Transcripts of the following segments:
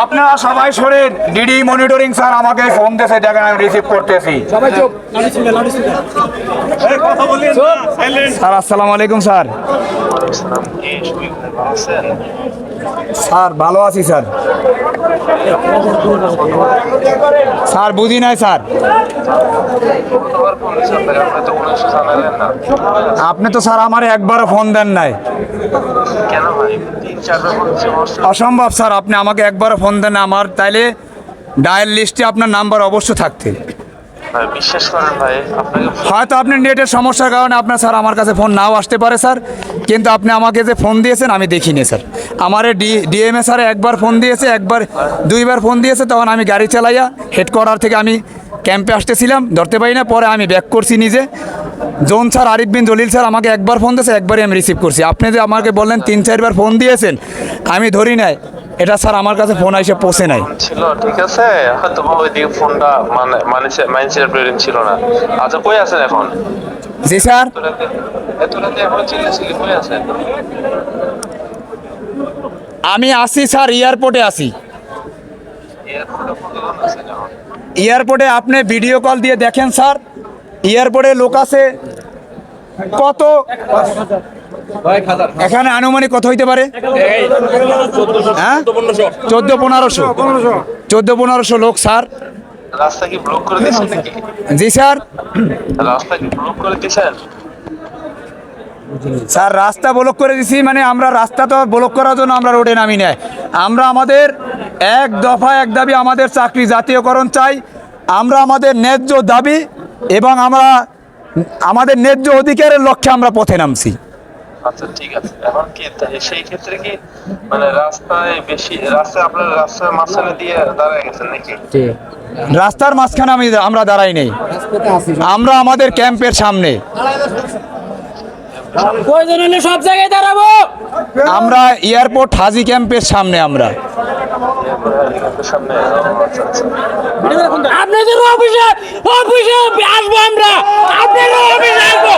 আপনারা সবাই শোনেন, ডিডি মনিটরিং স্যার আমাকে ফোন দিয়েছে, দেখেন আমি রিসিভ করতেছি। স্যার আসসালামু আলাইকুম স্যার। স্যার ভালো আছি স্যার। স্যার বুঝি নাই স্যার। আপনি তো স্যার আমার একবারও ফোন দেন নাই। অসম্ভব স্যার, আপনি আমাকে একবারও ফোন দেন আমার, তাইলে ডায়াল লিস্টে আপনার নাম্বার অবশ্য থাকতে। বিশ্বাস করেন ভাই, হয়তো আপনি নেটের সমস্যার কারণে আপনার স্যার আমার কাছে ফোন নাও আসতে পারে স্যার, কিন্তু আপনি আমাকে যে ফোন দিয়েছেন আমি দেখিনি স্যার। আমার ডিএমএ স্যার একবার ফোন দিয়েছে, দুইবার ফোন দিয়েছে, তখন আমি গাড়ি চালাইয়া হেডকোয়ার্টার থেকে আমি ক্যাম্পে আসতেছিলাম, ধরতে পারি না, পরে আমি ব্যাক করছি নিজে। জোন স্যার আরিফ বিন জলিল স্যার আমাকে একবার ফোন দিয়েছে, একবারই আমি রিসিভ করছি। আপনি যে আমাকে বললেন 3-4বার ফোন দিয়েছেন, আমি ধরি নাই, এটা স্যার আমার কাছে ফোন এসে পৌঁছে নাই ছিল। ঠিক আছে, হয়তো ওইদিকে ফোনটা মাইন্ডসেট ব্রেডিং ছিল না। আচ্ছা, কই আছেন এখন? জি স্যার, এত রাতে এখন চিল্লাচিল্লি কই আছেন? আমি আসি স্যার, এয়ারপোর্টে আসি। এয়ারপোর্টে আপনি ভিডিও কল দিয়ে দেখেন স্যার, এয়ারপোর্টে লোক আছে কত, এখানে আনুমানিক কত হইতে পারে? হ্যাঁ, 1400 লোক স্যার। রাস্তা কি ব্লক করে দিয়েছেন নাকি? জি স্যার। রাস্তা কি ব্লক করে দিয়েছেন? স্যার রাস্তা ব্লক করে দিছি, মানে আমরা রাস্তা তো ব্লক করার জন্য আমরা রোডে নামি নাই। আমরা আমাদের এক দফা এক দাবি, আমাদের চাকরি জাতীয়করণ চাই। আমরা আমাদের ন্যায্য দাবি এবং আমরা আমাদের ন্যায্য অধিকারের লক্ষ্যে আমরা পথে নামছি। আচ্ছা ঠিক আছে, এখন কি সেই ক্ষেত্রে কি মানে রাস্তায় আপনার রাস্তার মাঝখানে দিয়ে দাঁড়ায় গেছেন নাকি? রাস্তার মাঝখানে আমরা দাঁড়াই নেই, আমরা আমাদের ক্যাম্পের সামনে। সব জায়গায় দাঁড়াবো আমরা এয়ারপোর্ট হাজি ক্যাম্পের সামনে। আমরা সামনে আপনাদের অফিসে আসবো, আমরা আপনাদের অফিসে আসবো।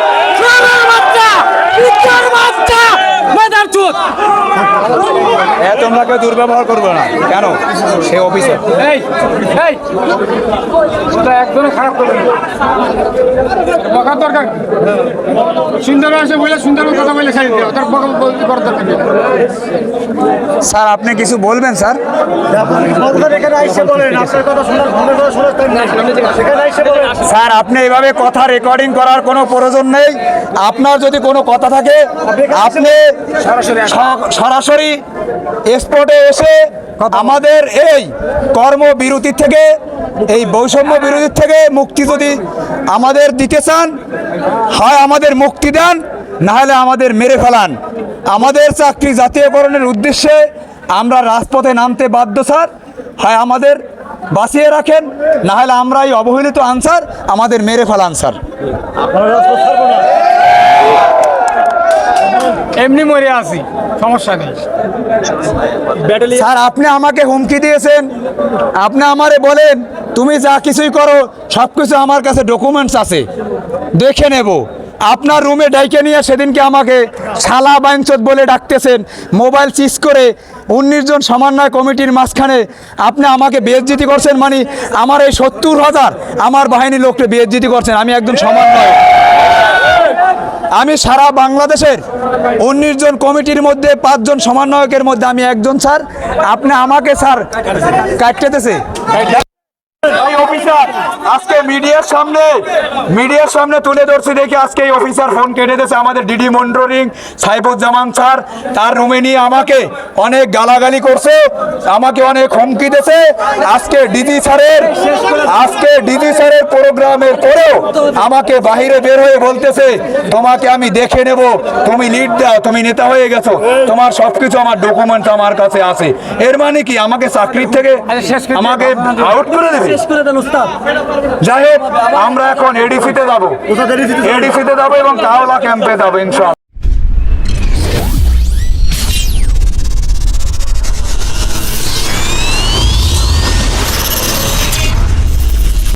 তোমরা কেউ দুর্ব্যবহার করবে না, কেন? সে অফিসে একদমই খারাপ করবে বকার দরকার। সুন্দর আছে বলে সুন্দর কথা বলে সাইড দেওয়া করার দরকার নেই। স্যার আপনি কিছু বলবেন স্যার? স্যার আপনি এভাবে কথা রেকর্ডিং করার কোনো প্রয়োজন নেই। আপনার যদি কোনো কথা থাকে আপনি সরাসরি স্পটে এসে আমাদের এই কর্মবিরতি থেকে, এই বৈষম্য বিরোধীর থেকে মুক্তি যদি আমাদের দিতে চান, হয় আমাদের মুক্তি দেন, না হলে আমাদের মেরে ফেলান। আমাদের চাকরি জাতীয়করণের উদ্দেশ্যে আমরা রাজপথে নামতে বাধ্য স্যার। হয় আমাদের বাঁচিয়ে রাখেন, না হলে আমরা এই অবহেলিত আনসার আমাদের মেরে ফেলান স্যার। এমনি মরে আসি, সমস্যা নেই। স্যার আপনি আমাকে হুমকি দিয়েছেন, আপনি আমারে বলেন তুমি যা কিছুই করো সব কিছু আমার কাছে ডকুমেন্টস আছে, দেখে নেব। আপনার রুমে ডাইকে নিয়ে সেদিনকে আমাকে শালা বাইনচোদ বলে ডাকতেছেন, মোবাইল চিজ করে 19 জন সমন্বয় কমিটির মাঝখানে আপনি আমাকে বেইজ্জতি করছেন। মানে আমার এই 70,000 আমার বাহিনী লোককে বেইজ্জতি করছেন। আমি একজন সমন্বয়, আমি সারা বাংলাদেশের 19 জন কমিটির মধ্যে 5 জন সমন্বয়কের মধ্যে আমি একজন স্যার। আপনি আমাকে স্যার কাটতেছে। এই অফিসার আজকে মিডিয়ার সামনে তুলে ধরছি দেখি আজকে এই অফিসার ফোন কেটে দিয়েছে। আমাদের ডিডি মনিটরিং সাইফুজ্জামান স্যার তার রুমে নিয়ে আমাকে অনেক গালাগালি করছে, আমাকে অনেক হুমকি দিয়েছে। আজকে ডিজি স্যারের প্রোগ্রামের পরেও আমাকে বাহিরে বের হয়ে বলতেছে তোমাকে আমি দেখে নেব, তুমি লিড দাও, তুমি নেতা হয়ে গেছো, তোমার সবকিছু আমার ডকুমেন্ট আমার কাছে আছে। এর মানে কি আমাকে চাকরির থেকে আমাকে আউট করে দেবে? যাই হোক, আমরা এখন এডিসিতে যাবো এবং কাওলা ক্যাম্পে যাবো ইনশাআল্লাহ।